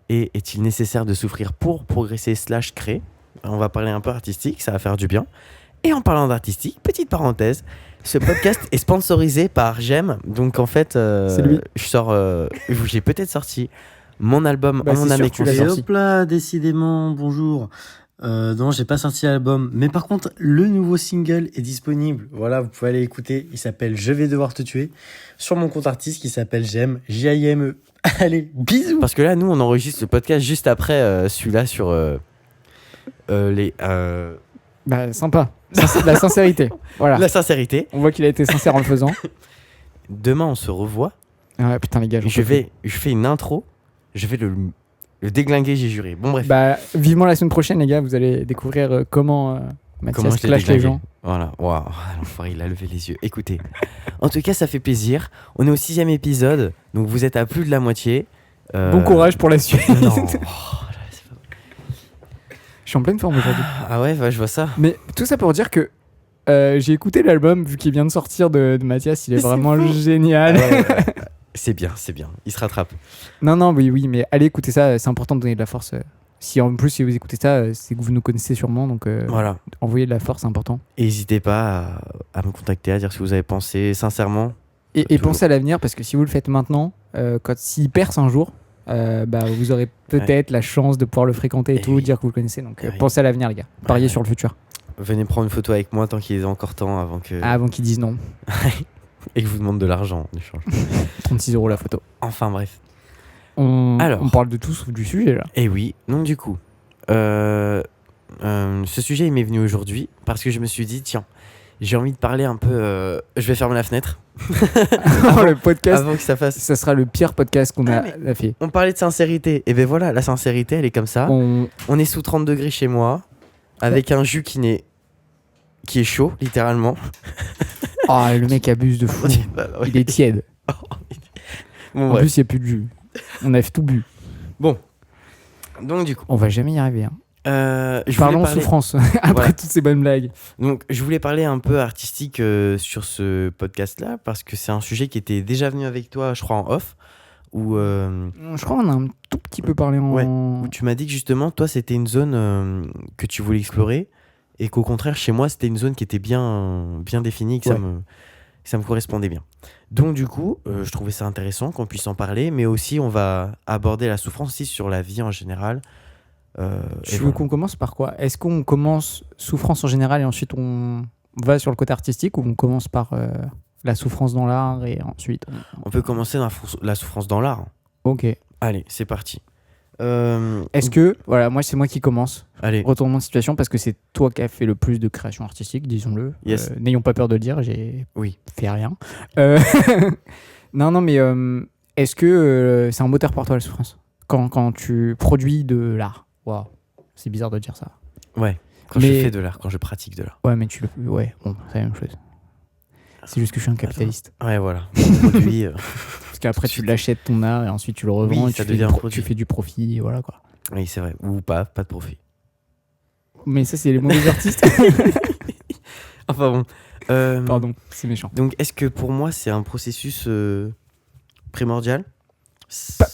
et est-il nécessaire de souffrir pour progresser / créer? On va parler un peu artistique, ça va faire du bien. Et en parlant d'artistique, petite parenthèse, ce podcast est sponsorisé par J'aime. Donc en fait, C'est lui. j'ai peut-être sorti mon album Bah, en mon c'est âme sûr, et tu l'as Et conscience. sorti. hop là, décidément, bonjour. Non, j'ai pas sorti l'album. Mais par contre, le nouveau single est disponible. Voilà, vous pouvez aller l'écouter. Il s'appelle Je vais devoir te tuer. Sur mon compte artiste qui s'appelle J'aime. J-I-M-E. Allez, bisous. Parce que là, nous, on enregistre le podcast juste après celui-là sur les Bah, sympa. La sincérité. Voilà. la sincérité. On voit qu'il a été sincère en le faisant. Demain, on se revoit. Ah, putain, les gars, j'en Je peux plus. fais une intro. Je vais le déglinguer, j'ai juré. Bon, bref. Bah, vivement la semaine prochaine, les gars, vous allez découvrir comment Mathias je l'ai clash les déglingué. gens. Voilà. Waouh, l'enfoiré, il a levé les yeux. Écoutez, en tout cas, ça fait plaisir. On est au 6e épisode, donc vous êtes à plus de la moitié. Bon courage pour la suite. Non. Je suis en pleine forme aujourd'hui. Ah ouais, je vois ça. Mais tout ça pour dire que j'ai écouté l'album, vu qu'il vient de sortir de Mathias, il est Mais c'est vraiment fou. génial. Ouais. C'est bien. Il se rattrape. Non, oui, mais allez écouter ça, c'est important de donner de la force. Si en plus, si vous écoutez ça, c'est que vous nous connaissez sûrement, donc Voilà. envoyez de la force, c'est important. Et n'hésitez pas à me contacter, à dire ce que vous avez pensé sincèrement. Et Toujours. pensez à l'avenir, parce que si vous le faites maintenant, s'il perce un jour, bah, vous aurez peut-être la chance de pouvoir le fréquenter et Et tout, oui. dire que vous le connaissez. Donc Oui. pensez à l'avenir, les gars. Pariez Ouais. sur le futur. Venez prendre une photo avec moi tant qu'il est encore temps avant que... Avant qu'ils disent non. Et que je vous demande de l'argent en échange. 36 € la photo. Enfin bref. On parle de tout sauf du sujet là. Et oui, donc du coup, ce sujet il m'est venu aujourd'hui parce que je me suis dit, tiens, j'ai envie de parler un peu... je vais fermer la fenêtre Le podcast, avant que ça fasse... ça sera le pire podcast qu'on a fait. On parlait de sincérité. Et ben voilà, la sincérité, elle est comme ça. On- On est sous 30 degrés chez moi, avec un jus qui est chaud, littéralement. Ah, le mec abuse de fou. Il est tiède. Bon, En bref. plus, il n'y a plus de jus. On a tout bu. Donc du coup, On va jamais y arriver. Hein. je voulais Parlons parler... souffrance. Après Voilà. toutes ces bonnes blagues. Donc, je voulais parler un peu artistique sur ce podcast-là, parce que c'est un sujet qui était déjà venu avec toi, je crois, en off, où Je crois qu'on a un tout petit peu parlé en. Ouais. tu m'as dit que justement, toi, c'était une zone que tu voulais explorer, et qu'au contraire, chez moi, c'était une zone qui était bien définie, que Ouais. ça me correspondait bien. Donc, du coup, je trouvais ça intéressant qu'on puisse en parler, mais aussi, on va aborder la souffrance aussi sur la vie en général. Et Tu veux voilà. qu'on commence par quoi? Est-ce qu'on commence souffrance en général et ensuite on va sur le côté artistique, ou on commence par la souffrance dans l'art et ensuite On peut commencer dans la souffrance dans l'art. Ok. Allez, c'est parti. Est-ce que, voilà, moi c'est moi qui commence. Allez, Retournement de situation, parce que c'est toi qui as fait le plus de création artistique, disons-le. Yes. N'ayons pas peur de le dire, j'ai oui. fait rien. Non, mais est-ce que c'est un moteur pour toi la souffrance quand tu produis de l'art? Waouh, c'est bizarre de dire ça. Ouais, quand Mais- je fais de l'art, quand je pratique de l'art. Ouais, mais ouais, bon, c'est la même chose. C'est juste que je suis un capitaliste. Ouais, voilà. Produit, Parce qu'après, tout de tu suite. l'achètes ton art et ensuite tu le revends Oui, et ça tu fais, devient un produit. tu fais du profit, et voilà quoi. oui, c'est vrai. Ou pas de profit. Mais ça, c'est les mauvais artistes. Enfin bon. Pardon, c'est méchant. Donc, est-ce que pour moi, c'est un processus primordial?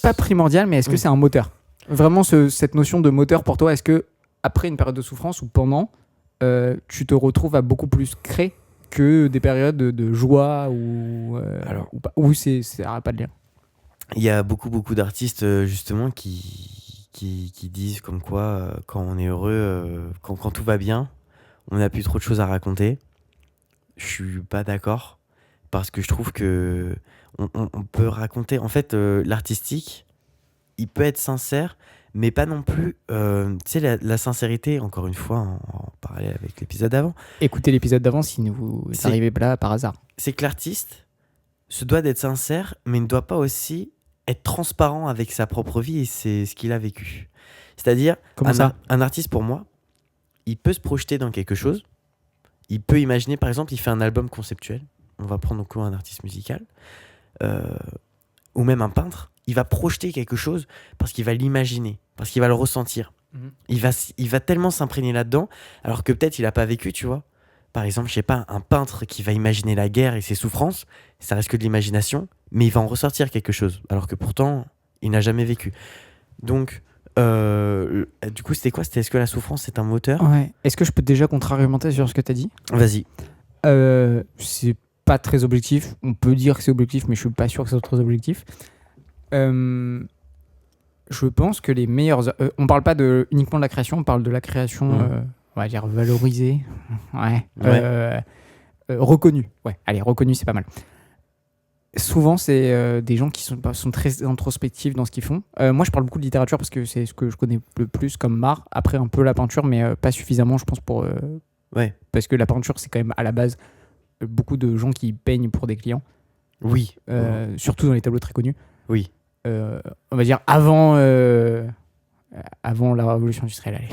Pas primordial, mais est-ce que Oui. c'est un moteur? Vraiment, cette notion de moteur pour toi, est-ce que après une période de souffrance ou pendant, tu te retrouves à beaucoup plus créer que des périodes de joie ou Alors. ou pas, ou ça n'a pas de lien? Il y a beaucoup d'artistes, justement, qui disent comme quoi, quand on est heureux, quand tout va bien, on n'a plus trop de choses à raconter. Je suis pas d'accord, parce que je trouve que on peut raconter... En fait, l'artistique, il peut être sincère, mais pas non plus... tu sais, la sincérité, encore une fois, en parallèle avec l'épisode d'avant, Écoutez l'épisode d'avant si vous C'est- arrivez là par hasard. c'est que l'artiste se doit d'être sincère, mais ne doit pas aussi être transparent avec sa propre vie et c'est ce qu'il a vécu. C'est-à-dire, Comment ça? un artiste, pour moi, il peut se projeter dans quelque chose. Il peut imaginer, par exemple, il fait un album conceptuel. On va prendre au coup un artiste musical. Ou même un peintre. Il va projeter quelque chose parce qu'il va l'imaginer, parce qu'il va le ressentir. Mhm. Il va tellement s'imprégner là-dedans, alors que peut-être il n'a pas vécu, tu vois. Par exemple, je sais pas, un peintre qui va imaginer la guerre et ses souffrances, ça reste que de l'imagination, mais il va en ressortir quelque chose, alors que pourtant, il n'a jamais vécu. Donc, du coup, c'était quoi? C'était est-ce que la souffrance c'est un moteur? Ouais. Est-ce que je peux déjà contre-argumenter sur ce que tu as dit? Vas-y. C'est pas très objectif. On peut dire que c'est objectif, mais je suis pas sûr que ce soit très objectif. Je pense que les meilleurs. On parle pas uniquement de la création, on parle de la création, on va dire valorisée. Ouais. Reconnue. Ouais, allez, reconnue, c'est pas mal. Souvent, c'est des gens qui sont très introspectifs dans ce qu'ils font. Moi, je parle beaucoup de littérature parce que c'est ce que je connais le plus comme art. Après, un peu la peinture, mais pas suffisamment, je pense, pour. Ouais. Parce que la peinture, c'est quand même à la base beaucoup de gens qui peignent pour des clients. Oui. Surtout dans les tableaux très connus. Oui. On va dire avant la révolution industrielle. Allez.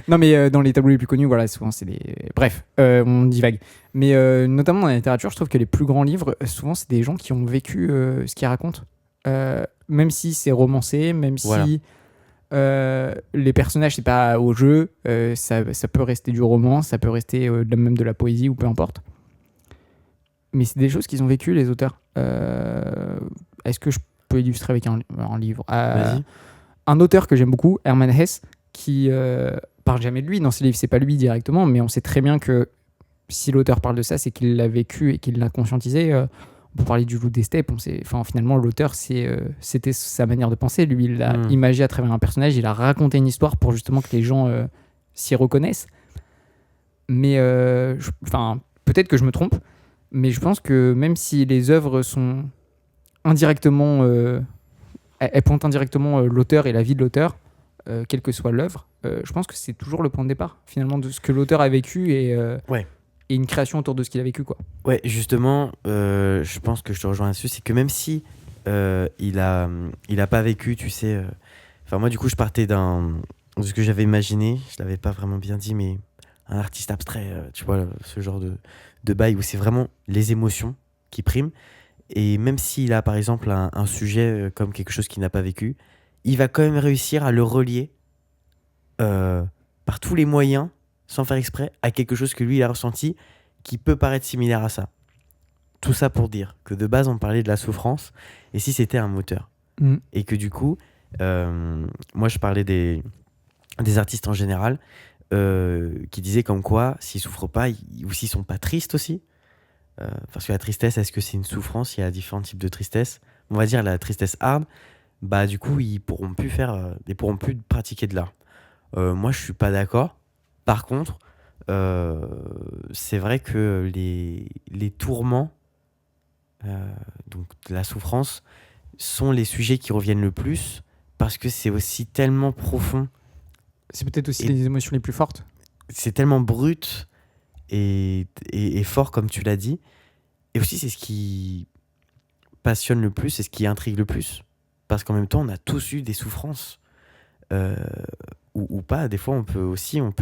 Non, mais dans les tableaux les plus connus, voilà, souvent c'est des. Bref, on divague. Mais notamment dans la littérature, je trouve que les plus grands livres, souvent, c'est des gens qui ont vécu ce qu'ils racontent. Même si c'est romancé, même si les personnages, c'est pas au jeu, ça peut rester du roman, ça peut rester même de la poésie ou peu importe. Mais c'est des choses qu'ils ont vécues, les auteurs. Est-ce que je peux illustrer avec un livre? Vas-y. Un auteur que j'aime beaucoup, Hermann Hesse, qui parle jamais de lui dans ses livres, c'est pas lui directement, mais on sait très bien que si l'auteur parle de ça, c'est qu'il l'a vécu et qu'il l'a conscientisé. On peut parler du loup des steppes. Finalement, l'auteur, c'était sa manière de penser. Lui, il l'a imagé à travers un personnage, il a raconté une histoire pour justement que les gens s'y reconnaissent. Mais peut-être que je me trompe, mais je pense que même si les œuvres sont indirectement, elles pointent indirectement l'auteur et la vie de l'auteur, quelle que soit l'œuvre, je pense que c'est toujours le point de départ finalement de ce que l'auteur a vécu et une création autour de ce qu'il a vécu, quoi. Ouais, justement, je pense que je te rejoins là-dessus, c'est que même si il a pas vécu, tu sais, enfin moi du coup je partais de ce que j'avais imaginé, je l'avais pas vraiment bien dit, mais un artiste abstrait, tu vois, ce genre de bail où c'est vraiment les émotions qui priment. Et même s'il a par exemple un sujet comme quelque chose qu'il n'a pas vécu, il va quand même réussir à le relier par tous les moyens, sans faire exprès, à quelque chose que lui il a ressenti qui peut paraître similaire à ça. Tout ça pour dire que de base on parlait de la souffrance, et si c'était un moteur. Et que du coup, moi je parlais des artistes en général, qui disaient comme quoi s'ils souffrent pas, ou s'ils sont pas tristes aussi, parce que la tristesse, est-ce que c'est une souffrance? Il y a différents types de tristesse. On va dire la tristesse hard, bah du coup ils pourront plus pratiquer de l'art. Moi je suis pas d'accord. Par contre, c'est vrai que les tourments, donc la souffrance, sont les sujets qui reviennent le plus parce que c'est aussi tellement profond. C'est peut-être aussi les émotions les plus fortes. C'est tellement brut et fort comme tu l'as dit. Et aussi c'est ce qui passionne le plus, c'est ce qui intrigue le plus. Parce qu'en même temps, on a tous eu des souffrances. Ou pas, des fois on peut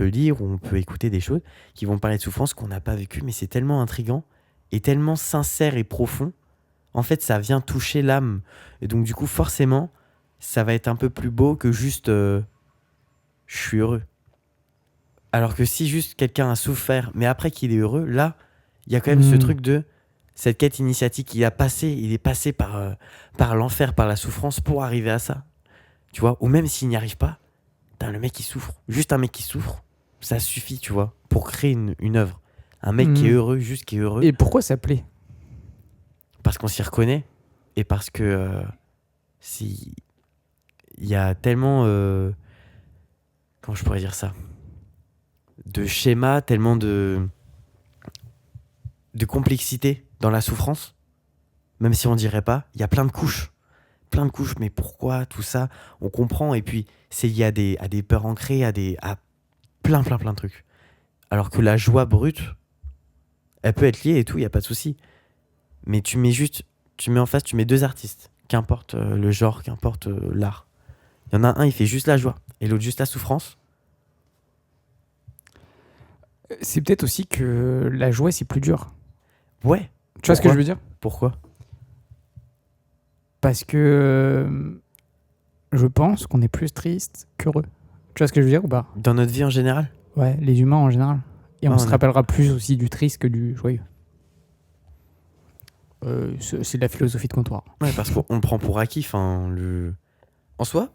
lire ou on peut écouter des choses qui vont parler de souffrance qu'on n'a pas vécu, mais c'est tellement intriguant et tellement sincère et profond, en fait ça vient toucher l'âme, et donc du coup forcément ça va être un peu plus beau que juste je suis heureux. Alors que si juste quelqu'un a souffert mais après qu'il est heureux, là il y a quand même ce truc de cette quête initiatique, il est passé par l'enfer, par la souffrance pour arriver à ça, tu vois. Ou même s'il n'y arrive pas, le mec qui souffre, juste un mec qui souffre, ça suffit, tu vois, pour créer une œuvre. Un mec qui est heureux, juste qui est heureux. Et pourquoi ça plaît? Parce qu'on s'y reconnaît, et parce que il y a tellement, comment je pourrais dire ça, de schémas, tellement de complexité dans la souffrance, même si on dirait pas, il y a plein de couches, mais pourquoi tout ça, on comprend, et puis c'est lié à des peurs ancrées, à plein de trucs. Alors que la joie brute, elle peut être liée et tout, il y a pas de souci. Mais tu mets en face, tu mets deux artistes, qu'importe le genre, qu'importe l'art. Il y en a un, il fait juste la joie, et l'autre juste la souffrance. C'est peut-être aussi que la joie, c'est plus dur. Ouais. Tu vois ce que je veux dire? Pourquoi? Parce que je pense qu'on est plus triste qu'heureux. Tu vois ce que je veux dire ou pas? Dans notre vie en général? Ouais, les humains en général. Et on se rappellera plus aussi du triste que du joyeux. C'est de la philosophie de comptoir. Ouais, parce qu'on prend pour acquis, En soi,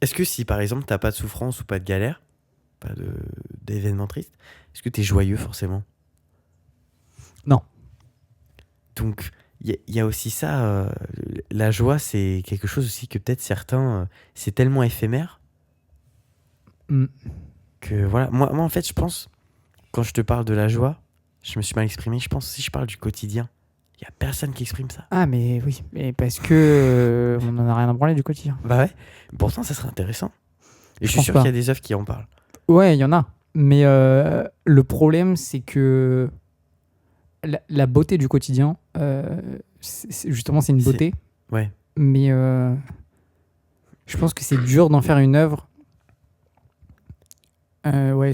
est-ce que si par exemple t'as pas de souffrance ou pas de galère, pas d'événements tristes, est-ce que t'es joyeux forcément? Non. Donc il y a aussi ça, la joie c'est quelque chose aussi que peut-être certains, c'est tellement éphémère Mm. que voilà. Moi en fait je pense, quand je te parle de la joie, je me suis mal exprimé, je pense si je parle du quotidien, il y a personne qui exprime ça. Ah, mais oui, mais parce que on en a rien à branler du quotidien. Bah ouais, pourtant ça serait intéressant. Et je suis pense sûr pas. qu'il y a des œuvres qui en parlent. Ouais, il y en a. Mais le problème, c'est que la beauté du quotidien, justement, c'est une C'est- beauté. Ouais, Mais je pense que c'est dur d'en faire une œuvre. Ouais,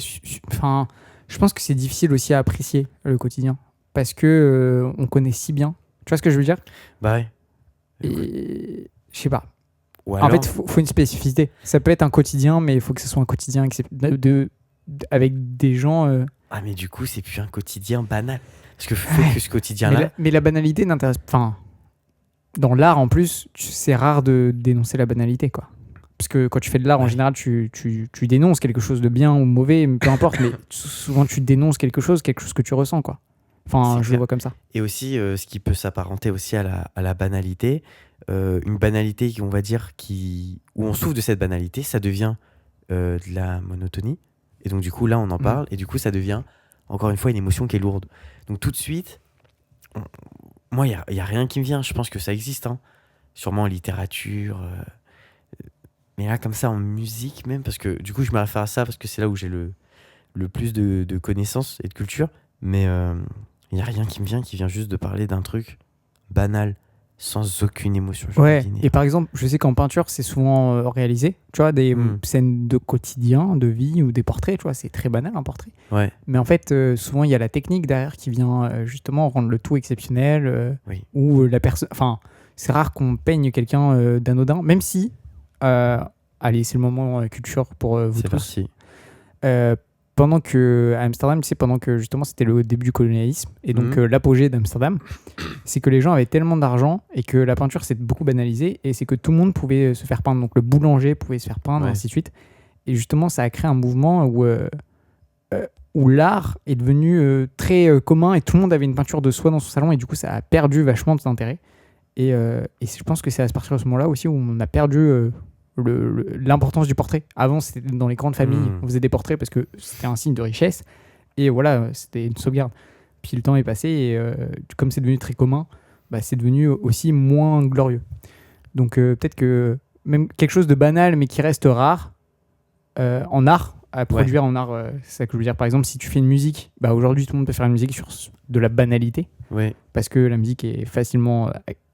enfin, je pense que c'est difficile aussi à apprécier le quotidien. Parce que on connaît si bien. Tu vois ce que je veux dire? bah ouais. Et je sais pas. Ou En alors, fait, faut une spécificité. Ça peut être un quotidien, mais il faut que ce soit un quotidien avec des gens. ah mais du coup c'est plus un quotidien banal. Parce que Ouais. fait que ce quotidien-là, Mais la banalité n'intéresse. Enfin, dans l'art, en plus, c'est rare de dénoncer la banalité, quoi. Parce que quand tu fais de l'art, en Ouais. général, tu dénonces quelque chose de bien ou mauvais, peu importe, mais souvent tu dénonces quelque chose que tu ressens, quoi. Enfin, C'est je le clair. vois comme ça. Et aussi ce qui peut s'apparenter aussi à la banalité, une banalité on va dire où on souffre de cette banalité, ça devient de la monotonie. Et donc du coup là on en parle et du coup ça devient encore une fois une émotion qui est lourde. Donc tout de suite, moi il y a rien qui me vient. Je pense que ça existe, hein. Sûrement en littérature, mais là comme ça en musique même, parce que du coup je me réfère à ça parce que c'est là où j'ai le plus de connaissances et de culture. Mais il n'y a rien qui me vient, qui vient juste de parler d'un truc banal, sans aucune émotion. Ouais, et par exemple, je sais qu'en peinture, c'est souvent réalisé, tu vois, des scènes de quotidien, de vie ou des portraits, tu vois, c'est très banal un portrait. Ouais, Mais en fait, souvent, il y a la technique derrière qui vient justement rendre le tout exceptionnel, oui. ou la personne... Enfin, c'est rare qu'on peigne quelqu'un d'anodin, même si... allez, c'est le moment culture pour vous C'est tous. parti. Pendant que à Amsterdam, tu sais, pendant que justement c'était le début du colonialisme et donc l'apogée d'Amsterdam, c'est que les gens avaient tellement d'argent et que la peinture s'est beaucoup banalisée et c'est que tout le monde pouvait se faire peindre. Donc le boulanger pouvait se faire peindre, Ouais. ainsi de suite. Et justement, ça a créé un mouvement où l'art est devenu très commun et tout le monde avait une peinture de soi dans son salon et du coup, ça a perdu vachement de son intérêt. Et je pense que c'est à partir de ce moment-là aussi où on a perdu l'importance du portrait. Avant, c'était dans les grandes familles, on faisait des portraits parce que c'était un signe de richesse et voilà, c'était une sauvegarde. Puis le temps est passé et comme c'est devenu très commun, bah, c'est devenu aussi moins glorieux. Donc peut-être que même quelque chose de banal mais qui reste rare en art, à produire en art, c'est ça que je veux dire. Par exemple, si tu fais une musique, bah, aujourd'hui tout le monde peut faire une musique sur de la banalité Ouais. parce que la musique est facilement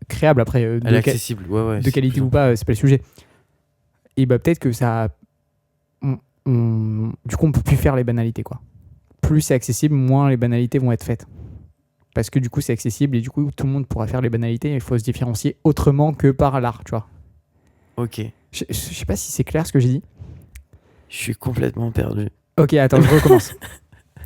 créable. Après, Elle est accessible. Ouais, de qualité ou pas, c'est pas le sujet. Et bah peut-être que ça... du coup, on peut plus faire les banalités, quoi. Plus c'est accessible, moins les banalités vont être faites. Parce que du coup, c'est accessible et du coup, tout le monde pourra faire les banalités. Il faut se différencier autrement que par l'art, tu vois. Ok. Je sais pas si c'est clair ce que j'ai dit. Je suis complètement perdu. Ok, attends, je recommence.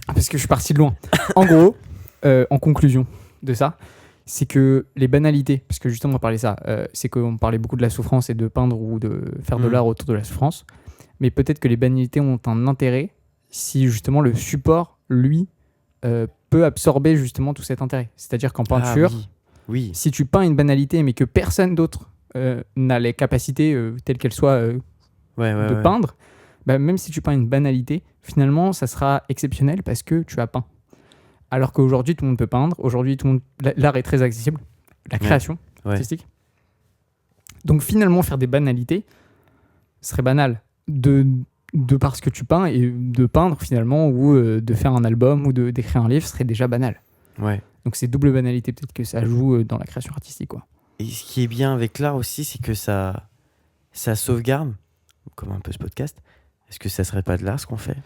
Parce que je suis parti de loin. En gros, en conclusion de ça, c'est que les banalités, parce que justement on parlait ça, c'est qu'on parlait beaucoup de la souffrance et de peindre ou de faire de l'art autour de la souffrance, mais peut-être que les banalités ont un intérêt si justement le support, lui, peut absorber justement tout cet intérêt. C'est-à-dire qu'en peinture, oui. si tu peins une banalité mais que personne d'autre n'a les capacités telles qu'elles soient de peindre, bah, même si tu peins une banalité, finalement ça sera exceptionnel parce que tu as peint. Alors qu'aujourd'hui, tout le monde peut peindre. Aujourd'hui, l'art est très accessible. La création artistique. Donc finalement, faire des banalités serait banal. De parce que tu peins et de peindre finalement ou de faire un album ou d'écrire un livre serait déjà banal. Ouais. Donc c'est double banalité. Peut-être que ça joue dans la création artistique, quoi. Et ce qui est bien avec l'art aussi, c'est que ça sauvegarde, comme un peu ce podcast. Est-ce que ça serait pas de l'art ce qu'on fait?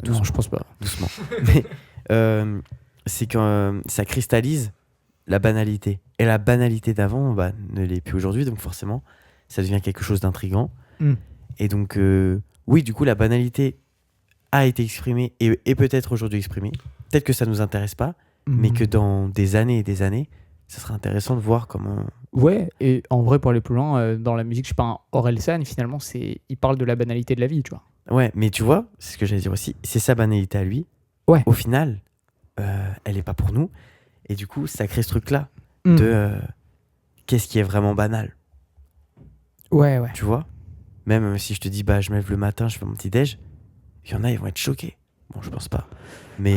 Non, je pense pas. Doucement. Mais c'est que ça cristallise la banalité. Et la banalité d'avant ne l'est plus aujourd'hui, donc forcément, ça devient quelque chose d'intriguant. Et donc, oui, du coup, la banalité a été exprimée et peut-être aujourd'hui exprimée. Peut-être que ça ne nous intéresse pas, mais que dans des années et des années, ça serait intéressant de voir comment. Ouais, et en vrai, pour aller plus loin, dans la musique, je sais pas, un Orelsan, finalement, il parle de la banalité de la vie, tu vois. Ouais, mais tu vois, c'est ce que j'allais dire aussi, c'est sa banalité à lui. Ouais. Au final, elle est pas pour nous. Et du coup, ça crée ce truc-là Mm. de qu'est-ce qui est vraiment banal, Ouais. tu vois. Même si je te dis, bah, je me lève le matin, je fais mon petit déj, il y en a, ils vont être choqués. Bon, je pense pas. Mais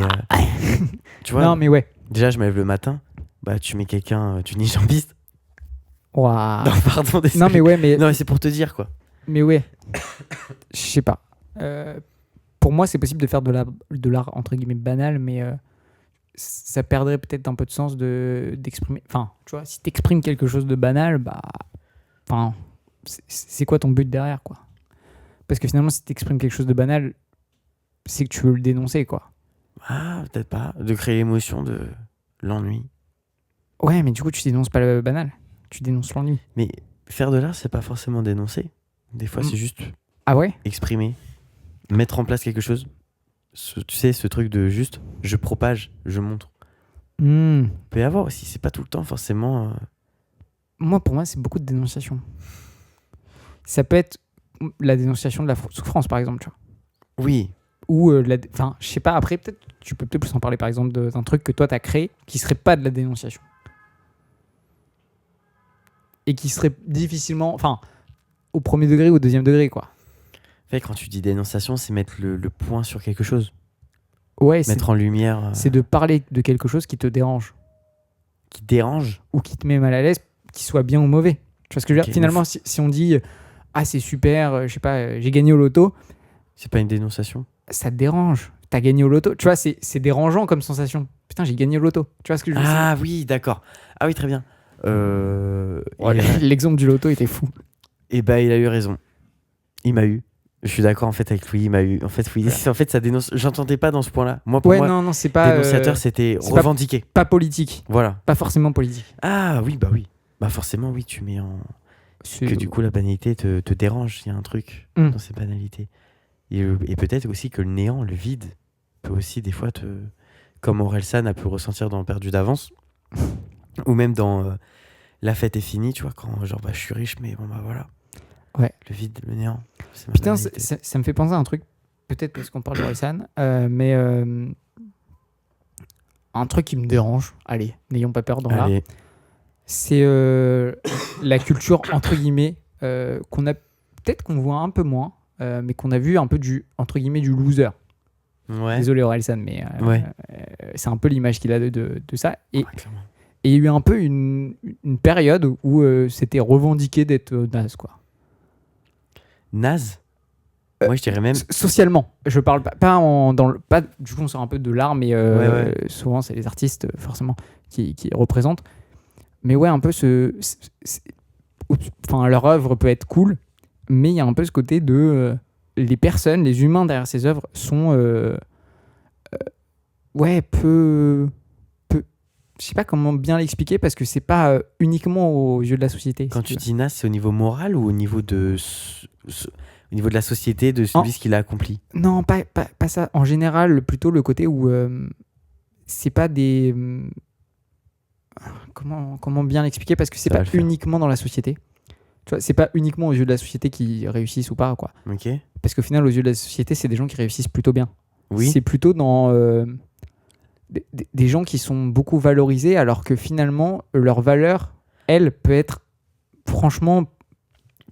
tu vois, Non, mais ouais. déjà, je me lève le matin, bah, tu mets quelqu'un, tu nijambistes. Ouah. Non, pardon, désolé. Non, mais ouais, mais, Non, mais c'est pour te dire, quoi. mais ouais. Je sais pas. Pour moi, c'est possible de faire de l'art, entre guillemets, banal, mais ça perdrait peut-être un peu de sens d'exprimer. Enfin, tu vois, si t'exprimes quelque chose de banal, bah. Enfin, c'est quoi ton but derrière, quoi? Parce que finalement, si t'exprimes quelque chose de banal, c'est que tu veux le dénoncer, quoi. Ah, peut-être pas. De créer l'émotion de l'ennui. Ouais, mais du coup, tu dénonces pas le banal. Tu dénonces l'ennui. Mais faire de l'art, c'est pas forcément dénoncer. Des fois, c'est juste Ah ouais? exprimer, mettre en place quelque chose. Tu sais, ce truc de juste, je propage, je montre. Hmm. Peut y avoir aussi, c'est pas tout le temps forcément. Pour moi, c'est beaucoup de dénonciation. Ça peut être la dénonciation de la souffrance, par exemple, tu vois. Oui, Ou, enfin, je sais pas, après, peut-être, tu peux peut-être plus en parler, par exemple, d'un truc que toi, t'as créé, qui serait pas de la dénonciation. Et qui serait difficilement, enfin, au premier degré ou au deuxième degré, quoi. en fait, quand tu dis dénonciation, c'est mettre le point sur quelque chose. Ouais, Mettre en lumière c'est de parler de quelque chose qui te dérange. qui dérange. Ou qui te met mal à l'aise, qu'il soit bien ou mauvais. Tu vois ce que je veux dire? Ok, Finalement, si on dit ah, c'est super, je sais pas, j'ai gagné au loto, C'est pas une dénonciation. ça te dérange. T'as gagné au loto. Tu vois, c'est dérangeant comme sensation. Putain, j'ai gagné au loto. Tu vois ce que je veux dire? Ah oui, d'accord. Ah oui, très bien. L'exemple du loto était fou. Et bah, il a eu raison. Il m'a eu. Je suis d'accord en fait avec lui, il m'a eu. En fait, oui, en fait, ça dénonce. J'entendais pas dans ce point-là. Moi, pour Ouais, moi, non, c'est pas. dénonciateur, c'était c'est pas- revendiquer. Pas politique. Voilà. Pas forcément politique. Ah oui, bah oui. Bah forcément, oui, tu mets en. Que du coup, la banalité te dérange. Il y a un truc dans ces banalités. Et peut-être aussi que le néant, le vide, peut aussi des fois te. Comme Orelsan a pu le ressentir dans Perdu d'avance. Ou même dans La fête est finie, tu vois, quand genre, bah, je suis riche, mais bon, bah voilà. Ouais. Le vide, le néant. C'est ma Putain, banalité. ça me fait penser à un truc. Peut-être parce qu'on parle de Orelsan, mais un truc qui me dérange. Allez, n'ayons pas peur dans l'art. Allez. C'est la culture entre guillemets qu'on a peut-être qu'on voit un peu moins, mais qu'on a vu un peu du entre guillemets du loser. Ouais. Désolé Orelsan, mais Ouais. c'est un peu l'image qu'il a de ça. Et Ouais, clairement. il y a eu un peu une période où c'était revendiqué d'être naze, quoi. Naze. Moi, je dirais même. Socialement, je parle pas du coup on sort un peu de l'art, mais Ouais. souvent c'est les artistes forcément qui représentent. Mais ouais, un peu enfin, leur œuvre peut être cool, mais il y a un peu ce côté de les personnes, les humains derrière ces œuvres sont ouais, je sais pas comment bien l'expliquer parce que c'est pas uniquement aux yeux de la société. Quand si tu veux. dis naze, c'est au niveau moral ou au niveau de. Au niveau de la société, de celui ce qu'il a accompli. Non, pas ça. En général, plutôt le côté où c'est pas des. Comment bien l'expliquer? Parce que c'est Ça va pas le faire. uniquement dans la société. Tu vois, c'est pas uniquement aux yeux de la société qui réussissent ou pas, quoi. Ok. Parce qu'au final, aux yeux de la société, c'est des gens qui réussissent plutôt bien. Oui. C'est plutôt dans des gens qui sont beaucoup valorisés, alors que finalement, leur valeur, elle, peut être franchement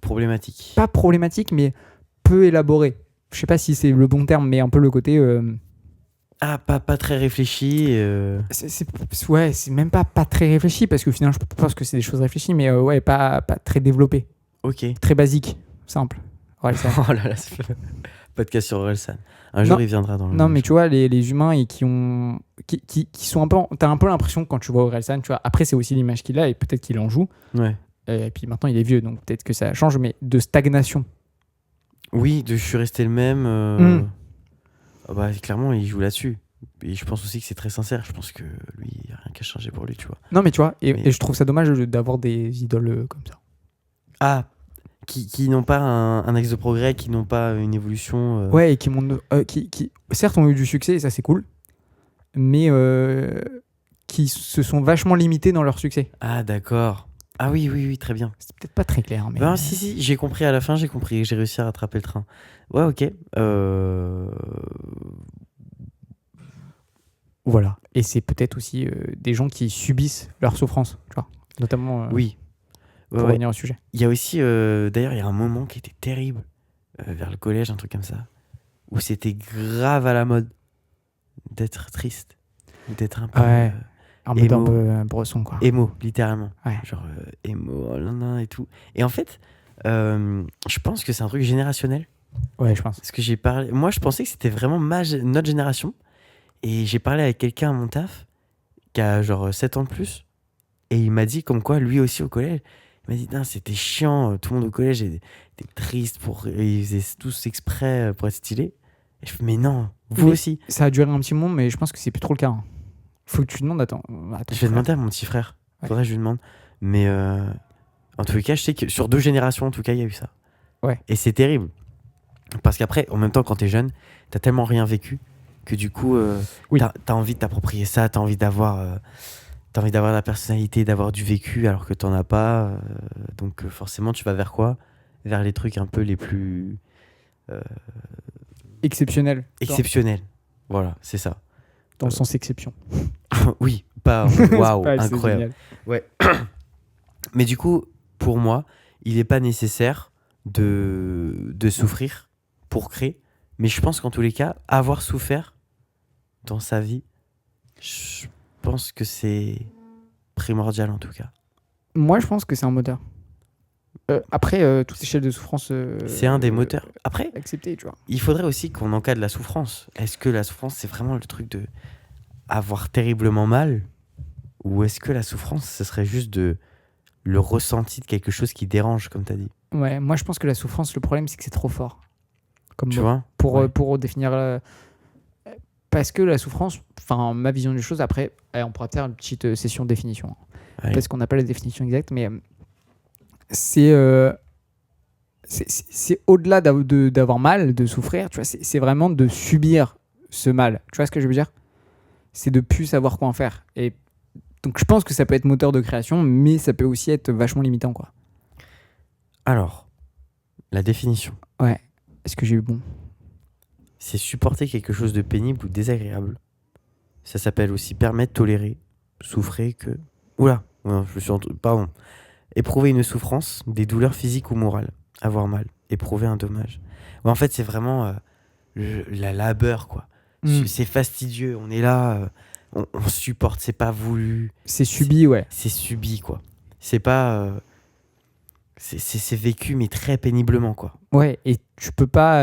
Problématique. pas problématique, mais peu élaborée. Je sais pas si c'est le bon terme, mais un peu le côté. Ah, pas très réfléchi. Ouais, c'est même pas très réfléchi, parce qu'au final, je pense que c'est des choses réfléchies, mais ouais, pas très développées. Ok. Très basique, simple. Ouais, ça. Oh là là, c'est le podcast sur Orelsan. Un jour, Non. il viendra dans le. Non, mais tu vois, les humains et qui sont un peu. T'as un peu l'impression que quand tu vois Orelsan, tu vois, après, c'est aussi l'image qu'il a et peut-être qu'il en joue. Ouais. Et puis maintenant, il est vieux, donc peut-être que ça change, mais de stagnation. Oui, je suis resté le même. Ah bah, clairement, il joue là-dessus. Et je pense aussi que c'est très sincère. Je pense que lui, il n'y a rien qu'à changer pour lui, tu vois. Non, mais tu vois, Mais- et je trouve ça dommage d'avoir des idoles comme ça. Ah, qui n'ont pas un axe de progrès, qui n'ont pas une évolution. Ouais, et qui certes ont eu du succès, et ça c'est cool, mais qui se sont vachement limités dans leur succès. Ah, d'accord. Ah oui, oui, oui, très bien. C'est peut-être pas très clair, mais Ben, si, j'ai compris à la fin, j'ai compris, j'ai réussi à rattraper le train. Ouais, ok. voilà. Et c'est peut-être aussi des gens qui subissent leur souffrance, tu vois, notamment Oui. pour Ouais. revenir au sujet. Il y a aussi, d'ailleurs, il y a un moment qui était terrible, vers le collège, un truc comme ça, où c'était grave à la mode d'être triste, ou d'être un peu Ouais. En mode un émo. peu bresson, quoi. émo, littéralement. Ouais. Genre émo, oh là là, et tout. Et en fait, je pense que c'est un truc générationnel. Ouais, je pense. Parce que j'ai parlé. Moi, je pensais que c'était vraiment notre génération. Et j'ai parlé avec quelqu'un à mon taf qui a genre 7 ans de plus. Et il m'a dit comme quoi, lui aussi au collège, il m'a dit, non, c'était chiant, tout le monde au collège était triste, et ils faisaient tous exprès pour être stylés. Et je fais, mais non, vous Mais aussi. ça a duré un petit moment, mais je pense que c'est plus trop le cas. Hein. Faut que tu demandes à ton Je vais frère. demander à mon petit frère. Ouais. Faudrait que je lui demande. Mais en tout cas, je sais que sur 2 générations, en tout cas, il y a eu ça. Ouais. Et c'est terrible. Parce qu'après, en même temps, quand t'es jeune, t'as tellement rien vécu que du coup, Oui. t'as envie de t'approprier ça, t'as envie d'avoir la personnalité, d'avoir du vécu alors que t'en as pas. Donc forcément, tu vas vers quoi ? Vers les trucs un peu les plus Exceptionnel. exceptionnels. Voilà, c'est ça. Dans le sens exception. Oui, pas C'est waouh, pas- c'est incroyable. génial. Mais du coup, pour moi, il n'est pas nécessaire de souffrir pour créer. Mais je pense qu'en tous les cas, avoir souffert dans sa vie, je pense que c'est primordial en tout cas. Moi, je pense que c'est un moteur. Après, toute échelle de souffrance. C'est un des moteurs. Après, Accepté, tu vois. il faudrait aussi qu'on encadre la souffrance. Est-ce que la souffrance, c'est vraiment le truc de avoir terriblement mal ? Ou est-ce que la souffrance, ce serait juste le ressenti de quelque chose qui dérange, comme tu as dit ? Ouais, moi, je pense que la souffrance, le problème, c'est que c'est trop fort. Comme Tu mot. vois ? Pour, Ouais. pour définir. Parce que la souffrance, enfin, ma vision des choses, après, on pourra faire une petite session de définition. Ouais. Parce qu'on n'a pas la définition exacte, mais c'est au-delà d'avoir mal, de souffrir, tu vois, c'est vraiment de subir ce mal. Tu vois ce que je veux dire ? C'est de plus savoir quoi en faire. Et donc, je pense que ça peut être moteur de création, mais ça peut aussi être vachement limitant, quoi. Alors, la définition. Ouais. Est-ce que j'ai eu bon ? C'est supporter quelque chose de pénible ou désagréable. Ça s'appelle aussi permettre, tolérer, souffrir que... Oula, non, pardon. Éprouver une souffrance, des douleurs physiques ou morales. Avoir mal, éprouver un dommage. Ouais, en fait, c'est vraiment la labeur, quoi. C'est fastidieux, on est là, on supporte, c'est pas voulu. C'est subi, ouais. C'est subi, quoi. C'est pas... c'est vécu, mais très péniblement, quoi. Ouais, et tu peux pas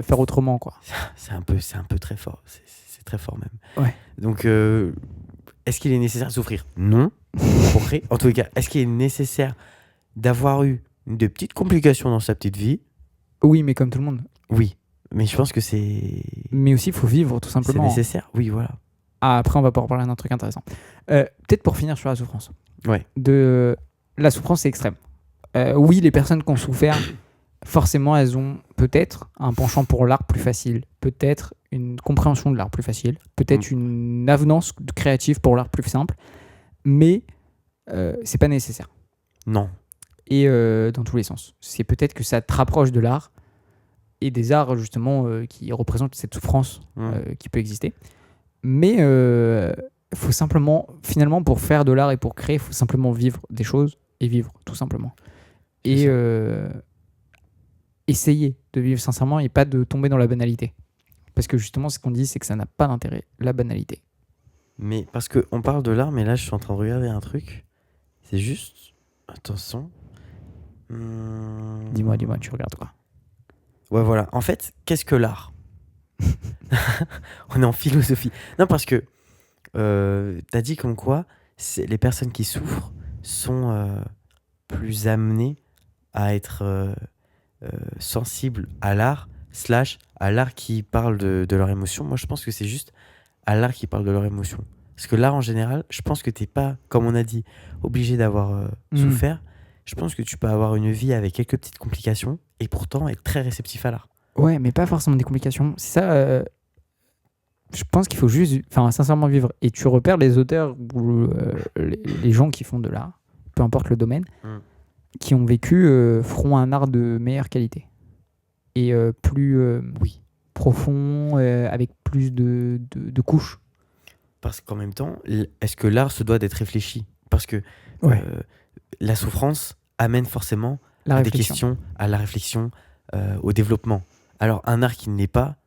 faire autrement, quoi. C'est un peu très fort. C'est très fort même. Ouais. Donc, est-ce qu'il est nécessaire de souffrir ? Non. Pour créer. En tout cas, est-ce qu'il est nécessaire d'avoir eu de petites complications dans sa petite vie ? Oui, mais comme tout le monde. Oui. Mais je pense que c'est Mais aussi, il faut vivre, tout simplement. nécessaire. Oui, voilà. Ah, après, on va pouvoir parler d'un truc intéressant. Peut-être pour finir sur la souffrance. Ouais. La souffrance, c'est extrême. Oui, les personnes qui ont souffert, forcément, elles ont peut-être un penchant pour l'art plus facile, peut-être une compréhension de l'art plus facile, peut-être une avenance créative pour l'art plus simple, mais c'est pas nécessaire. Non. Et dans tous les sens. C'est peut-être que ça te rapproche de l'art et des arts, justement, qui représentent cette souffrance qui peut exister. Mais faut simplement, finalement, pour faire de l'art et pour créer, il faut simplement vivre des choses et vivre, tout simplement. Et essayer de vivre sincèrement et pas de tomber dans la banalité. Parce que justement, ce qu'on dit, c'est que ça n'a pas d'intérêt, la banalité. Mais parce qu'on parle de l'art, mais là, je suis en train de regarder un truc. C'est juste... Attention. Dis-moi, tu regardes quoi ? Ouais, voilà. En fait, qu'est-ce que l'art ? On est en philosophie. Non, parce que t'as dit comme quoi les personnes qui souffrent sont plus amenées à être sensibles à l'art / à l'art qui parle de leur émotion. Moi, je pense que c'est juste à l'art qui parle de leur émotion. Parce que l'art, en général, je pense que t'es pas, comme on a dit, obligé d'avoir souffert. Je pense que tu peux avoir une vie avec quelques petites complications et pourtant être très réceptif à l'art. Ouais, mais pas forcément des complications. C'est ça. je pense qu'il faut juste, sincèrement vivre. Et tu repères les auteurs ou les gens qui font de l'art, peu importe le domaine, qui ont vécu feront un art de meilleure qualité et plus profond, avec plus de couches. Parce qu'en même temps, est-ce que l'art se doit d'être réfléchi? Parce que la souffrance amène forcément à des questions, à la réflexion, au développement. Alors, un art qui ne l'est pas,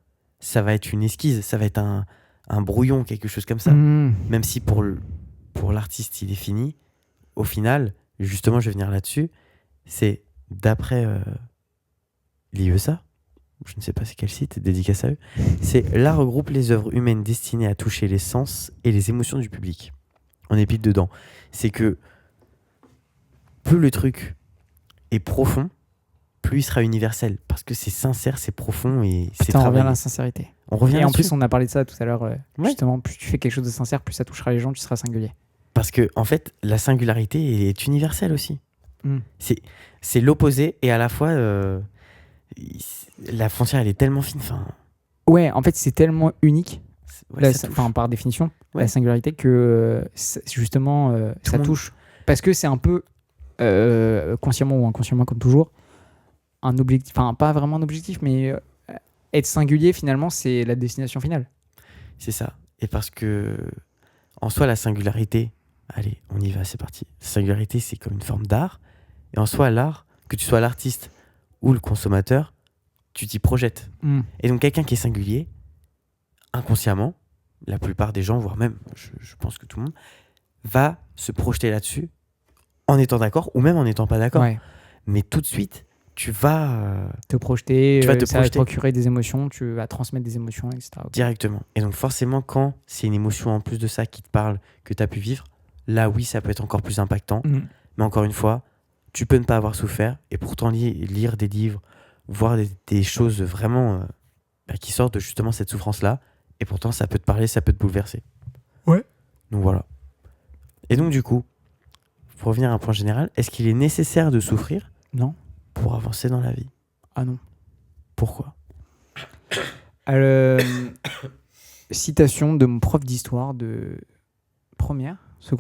ça va être une esquisse, ça va être un brouillon, quelque chose comme ça. Même si pour l'artiste, il est fini, au final, justement, je vais venir là-dessus, c'est d'après l'IESA, je ne sais pas c'est quel site, dédicace à eux, c'est l'art regroupe les œuvres humaines destinées à toucher les sens et les émotions du public. On est pile dedans. C'est que plus le truc est profond, plus il sera universel. Parce que c'est sincère, c'est profond et c'est travaillé. On revient à la sincérité. On revient et en plus, on a parlé de ça tout à l'heure. Justement, plus tu fais quelque chose de sincère, plus ça touchera les gens, tu seras singulier. Parce que, en fait, la singularité est universelle aussi. C'est l'opposé et à la fois, la frontière, elle est tellement fine. Ouais, en fait, c'est tellement unique, par définition, la singularité, que justement, ça touche. Parce que c'est un peu, consciemment ou inconsciemment, comme toujours, un objectif, pas vraiment un objectif, mais être singulier, finalement, c'est la destination finale. C'est ça. Et parce que, en soi, la singularité, allez, on y va, c'est parti. La singularité, c'est comme une forme d'art. Et en soi, l'art, que tu sois l'artiste ou le consommateur, tu t'y projettes. Et donc, quelqu'un qui est singulier, inconsciemment, la plupart des gens, voire même, je pense que tout le monde, va se projeter là-dessus en étant d'accord ou même en n'étant pas d'accord. Ouais. Mais tout de suite, tu vas te projeter, ça va te procurer des émotions, tu vas transmettre des émotions, etc. Directement. Et donc forcément, quand c'est une émotion en plus de ça qui te parle, que tu as pu vivre, là oui, ça peut être encore plus impactant. Mais encore une fois, tu peux ne pas avoir souffert et pourtant lire des livres, voir des choses vraiment qui sortent de justement cette souffrance-là. Et pourtant, ça peut te parler, ça peut te bouleverser. Ouais. Donc voilà. Et donc du coup, pour revenir à un point général, est-ce qu'il est nécessaire de souffrir ? Non. Pour avancer dans la vie. Ah non. Pourquoi ? Citation de mon prof d'histoire de première. Je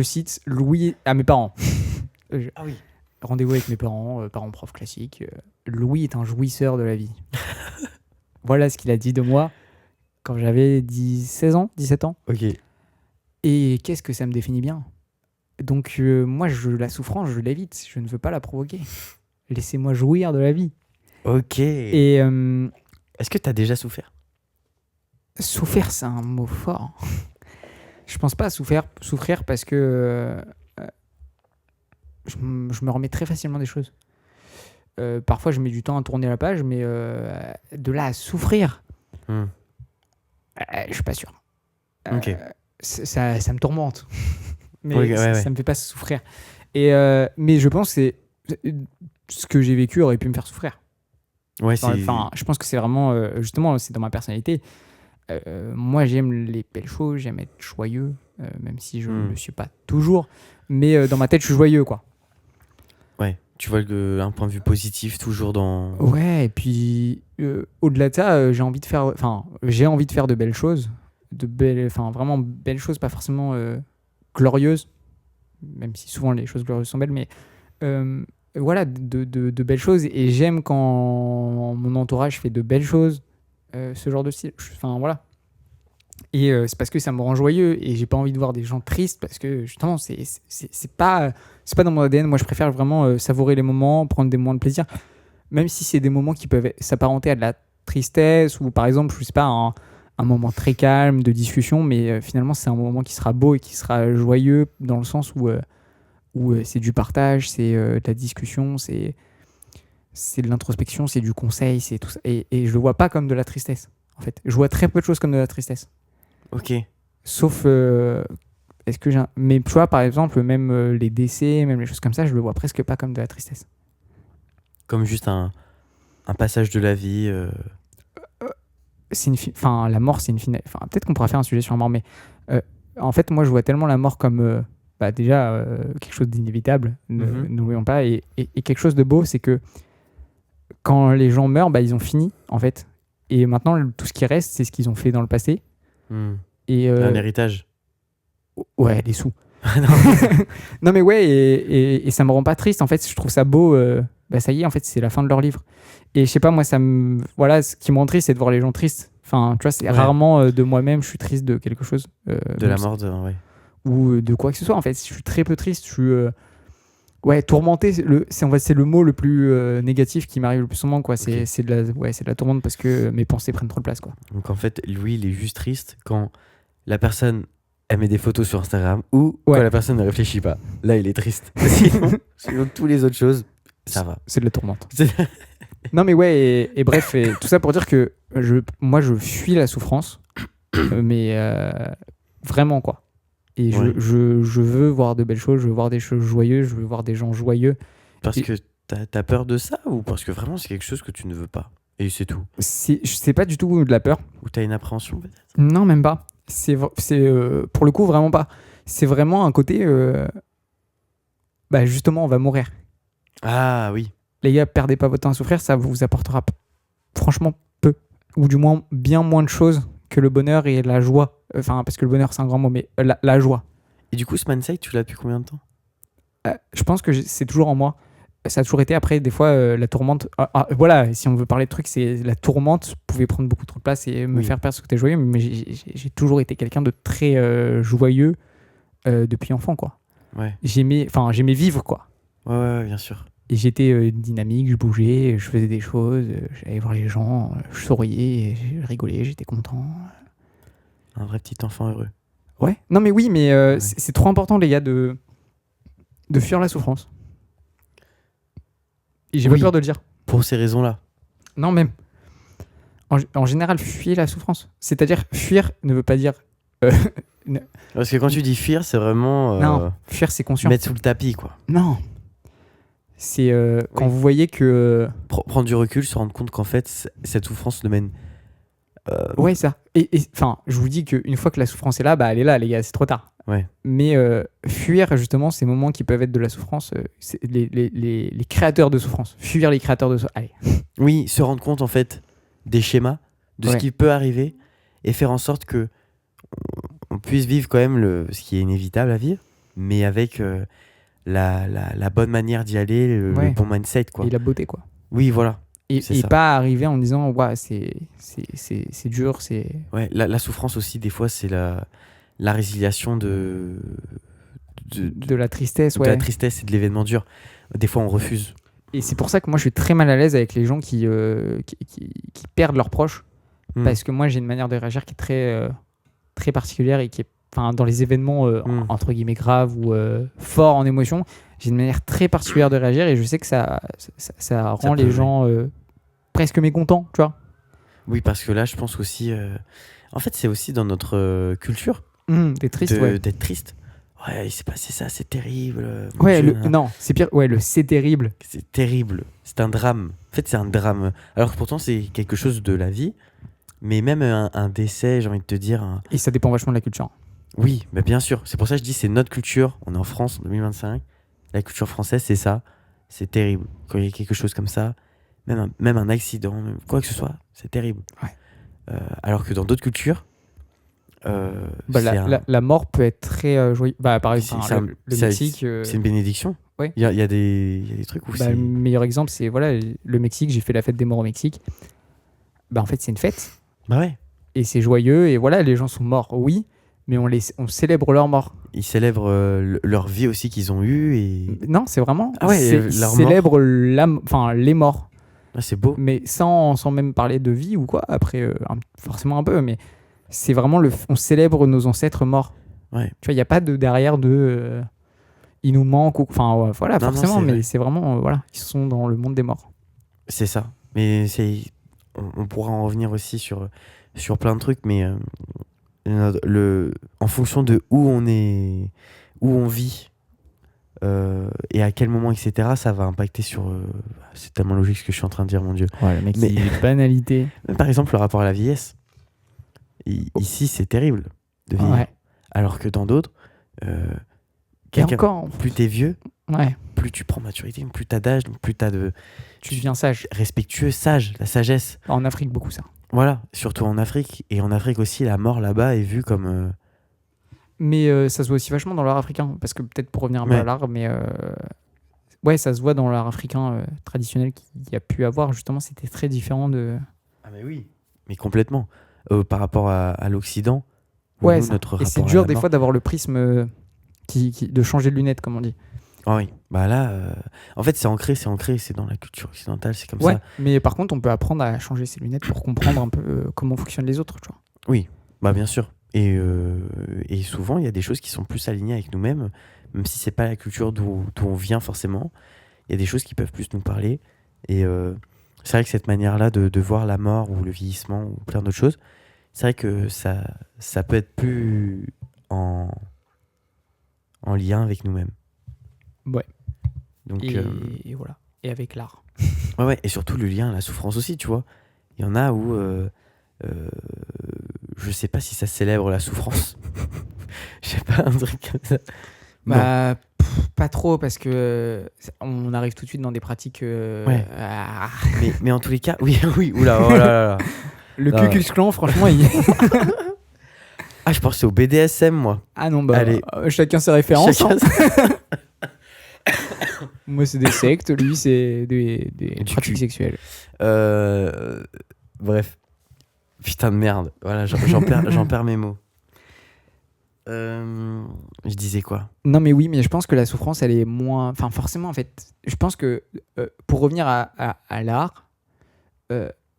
cite Louis à mes parents. Ah oui. Rendez-vous avec mes parents, parents profs classiques. Louis est un jouisseur de la vie. Voilà ce qu'il a dit de moi quand j'avais 17 ans. Ok. Et qu'est-ce que ça me définit bien ? Donc moi, la souffrance, je l'évite. Je ne veux pas la provoquer. Laissez-moi jouir de la vie. Ok. Et est-ce que tu as déjà souffert ? Souffrir, c'est un mot fort. Je pense pas à souffrir parce que je me remets très facilement des choses. Parfois, je mets du temps à tourner la page, mais de là à souffrir, je suis pas sûr. Ok. Ça me tourmente. Mais ça me fait pas souffrir. Mais je pense que ce que j'ai vécu aurait pu me faire souffrir. Ouais, je pense que c'est vraiment, justement, c'est dans ma personnalité. Moi, j'aime les belles choses, j'aime être joyeux, même si je ne le suis pas toujours. Mais dans ma tête, je suis joyeux, quoi. Ouais, tu vois un point de vue positif toujours dans... Ouais, et puis au-delà de ça, j'ai envie de faire de belles choses. Vraiment belles choses, pas forcément... glorieuse, même si souvent les choses glorieuses sont belles, mais voilà, de belles choses. Et j'aime quand mon entourage fait de belles choses, ce genre de style. Voilà. Et c'est parce que ça me rend joyeux et j'ai pas envie de voir des gens tristes parce que justement, c'est pas dans mon ADN. Moi, je préfère vraiment savourer les moments, prendre des moments de plaisir, même si c'est des moments qui peuvent s'apparenter à de la tristesse ou par exemple, je sais pas, un moment très calme de discussion, mais finalement c'est un moment qui sera beau et qui sera joyeux dans le sens où c'est du partage, c'est de la discussion, c'est de l'introspection, c'est du conseil, c'est tout ça. Et je le vois pas comme de la tristesse, en fait. Je vois très peu de choses comme de la tristesse. Ok. Sauf mais tu vois, par exemple, même les décès, même les choses comme ça, je le vois presque pas comme de la tristesse. Comme juste un passage de la vie. La mort, c'est une finale. Peut-être qu'on pourra faire un sujet sur la mort, mais en fait, moi, je vois tellement la mort comme déjà quelque chose d'inévitable, n'oublions pas, et quelque chose de beau, c'est que quand les gens meurent, bah, ils ont fini, en fait. Et maintenant, tout ce qui reste, c'est ce qu'ils ont fait dans le passé. Et, Un héritage. ouais, des sous. Non. Non, mais ouais, et ça me rend pas triste. En fait, je trouve ça beau. Bah, ça y est, en fait, c'est la fin de leur livre. Et je sais pas, moi, voilà, ce qui me rend triste, c'est de voir les gens tristes. Enfin, tu vois, c'est Ouais. rarement de moi-même, je suis triste de quelque chose. De la mort, ouais. Ou de quoi que ce soit. En fait, je suis très peu triste. Je suis ouais, tourmenté. C'est le mot le plus négatif qui m'arrive le plus souvent, quoi. Ok. C'est de la tourmente parce que mes pensées prennent trop de place, quoi. Donc en fait, lui, il est juste triste quand la personne elle met des photos sur Instagram ou Ouais. quand la personne ne réfléchit pas. Là, il est triste. Sinon toutes les autres choses, ça va. C'est de la tourmente. Non, mais ouais, et bref, et tout ça pour dire que moi, je fuis la souffrance, mais vraiment, quoi. Et Ouais. je veux voir de belles choses, je veux voir des choses joyeuses, je veux voir des gens joyeux. Parce Et- que t'as peur de ça ou parce que vraiment c'est quelque chose que tu ne veux pas et c'est tout. C'est pas du tout de la peur. Ou t'as une appréhension peut-être. Non, même pas. C'est pour le coup, vraiment pas. C'est vraiment un côté. Bah, justement, on va mourir. Ah oui. Les gars, perdez pas votre temps à souffrir, ça vous apportera franchement peu. Ou du moins, bien moins de choses que le bonheur et la joie. Enfin, parce que le bonheur, c'est un grand mot, mais la joie. Et du coup, ce mindset, tu l'as depuis combien de temps? Je pense que c'est toujours en moi. Ça a toujours été après, des fois, la tourmente. Voilà, si on veut parler de trucs, c'est la tourmente pouvait prendre beaucoup trop de place et me Oui. faire perdre ce côté joyeux. Mais j'ai toujours été quelqu'un de très joyeux depuis enfant, quoi. Ouais. J'aimais vivre, quoi. Ouais, bien sûr. Et j'étais dynamique, je bougeais, je faisais des choses, j'allais voir les gens, je souriais, je rigolais, j'étais content. Un vrai petit enfant heureux. Ouais. Non, mais oui, mais Ouais. c'est trop important, les gars, de fuir la souffrance. Et j'ai Oui. pas peur de le dire. Pour ces raisons-là. Non, même. En général, fuir la souffrance. C'est-à-dire, fuir ne veut pas dire. Parce que quand tu dis fuir, c'est vraiment Non, fuir, c'est conscient. mettre sous le tapis, quoi. Non. C'est quand Oui. vous voyez que. Prendre du recul, se rendre compte qu'en fait, cette souffrance ne mène. Ouais, ça. Et enfin, je vous dis qu'une fois que la souffrance est là, bah elle est là, les gars, c'est trop tard. Ouais. Mais fuir, justement, ces moments qui peuvent être de la souffrance, c'est les créateurs de souffrance. Fuir les créateurs de souffrance. Allez. Oui, se rendre compte en fait des schémas, de ce Ouais. qui peut arriver et faire en sorte que on puisse vivre quand même ce qui est inévitable à vivre, mais avec la bonne manière d'y aller, le Ouais. bon mindset, quoi. Et la beauté, quoi. Oui, voilà. Et C'est ça. pas arriver en disant, ouais, c'est dur, c'est. Ouais, la souffrance aussi, des fois, c'est la résiliation de De la tristesse, ouais. la tristesse et de l'événement dur. Des fois, on refuse. Et c'est pour ça que moi, je suis très mal à l'aise avec les gens qui perdent leurs proches. Mm. Parce que moi, j'ai une manière de réagir qui est très particulière et qui est, enfin, dans les événements entre guillemets graves ou forts en émotion, j'ai une manière très particulière de réagir et je sais que ça rend peut, les gens presque mécontents, tu vois. Oui, parce que là, je pense aussi... En fait, c'est aussi dans notre culture T'es triste, ouais. d'être triste. Ouais, il s'est passé ça, c'est terrible. mon Ouais, Dieu, non, c'est pire. Ouais, c'est terrible. C'est terrible. C'est un drame. En fait, c'est un drame. Alors que pourtant, c'est quelque chose de la vie. Mais même un décès, j'ai envie de te dire... Et ça dépend vachement de la culture. Oui, mais bien sûr. C'est pour ça que je dis c'est notre culture. On est en France en 2025. La culture française, c'est ça. C'est terrible. Quand il y a quelque chose comme ça, même un accident, même quoi que ce soit, c'est terrible. Ouais. Alors que dans d'autres cultures, Bah, c'est la mort peut être très joyeuse. Bah, par c'est- exemple, c'est un- le c'est- Mexique. c'est une bénédiction. Ouais. Il y a des trucs où Bah, c'est... le meilleur exemple, c'est voilà, le Mexique. J'ai fait la fête des morts au Mexique. Bah, en fait, c'est une fête. Bah ouais. Et c'est joyeux. Et voilà, les gens sont morts, oui. Mais on célèbre leur mort. Ils célèbrent leur vie aussi qu'ils ont eue et... Non, c'est vraiment. Ah ouais, ils leur célèbrent les morts. Ah, c'est beau. Mais sans même parler de vie ou quoi. Après, forcément un peu. Mais c'est vraiment on célèbre nos ancêtres morts. Ouais. Tu vois, il n'y a pas de derrière de. Ils nous manquent. Enfin, ouais, voilà, Non, forcément. c'est mais vrai. c'est vraiment. Voilà, ils sont dans le monde des morts. C'est ça. Mais on pourra en revenir aussi sur plein de trucs, mais en fonction de où on est, où on vit, et à quel moment, etc., ça va impacter sur... c'est tellement logique ce que je suis en train de dire, mon Dieu. Ouais, le mec, Mais- il dit banalité. Même par exemple, le rapport à la vieillesse. Ici, c'est terrible de vieillir. Ouais. Alors que dans d'autres, Et encore, plus t'es vieux, ouais, plus tu prends maturité, plus t'as d'âge, donc plus t'as de tu deviens sage. respectueux, sage, la sagesse. En Afrique, beaucoup ça. Voilà, surtout en Afrique. Et en Afrique aussi, la mort là-bas est vue comme. Mais ça se voit aussi vachement dans l'art africain. Parce que peut-être pour revenir un peu Ouais. à l'art, mais ouais, ça se voit dans l'art africain traditionnel qu'il y a pu avoir. Justement, c'était très différent de. Ah, mais oui. Mais complètement. Par rapport à l'Occident, Ouais, nous, ça. notre Et c'est rapport à dur la des mort- fois d'avoir le prisme de changer de lunettes, comme on dit. Ah oui, bah là, en fait, c'est ancré, c'est dans la culture occidentale, c'est comme Ouais, ça. mais par contre, on peut apprendre à changer ses lunettes pour comprendre un peu comment fonctionnent les autres, tu vois. Oui, bah bien sûr. Et souvent, il y a des choses qui sont plus alignées avec nous-mêmes, même si c'est pas la culture d'où on vient forcément. Il y a des choses qui peuvent plus nous parler. Et c'est vrai que cette manière-là de voir la mort ou le vieillissement ou plein d'autres choses, c'est vrai que ça peut être plus en lien avec nous-mêmes. Ouais. Donc, Et voilà. Et avec l'art. ouais, et surtout le lien à la souffrance aussi, tu vois. Il y en a où je sais pas si ça célèbre la souffrance. Je sais pas, un truc comme ça. Non. Bah, pas trop, parce que on arrive tout de suite dans des pratiques. Ouais. Ah. Mais en tous les cas, oui, oui, oula, oh là là là. Le Ah. Ku Klux Klan, franchement, il. Ah, je pensais au BDSM, moi. Ah non, bah, Allez. chacun ses références. Chacun hein. Moi, c'est des sectes, lui, c'est des Du pratiques cul. sexuelles. Bref. Putain de merde. Voilà, j'en perds mes mots. Je disais quoi? Non, mais oui, mais je pense que la souffrance, elle est moins. Enfin, forcément, en fait, je pense que pour revenir à l'art,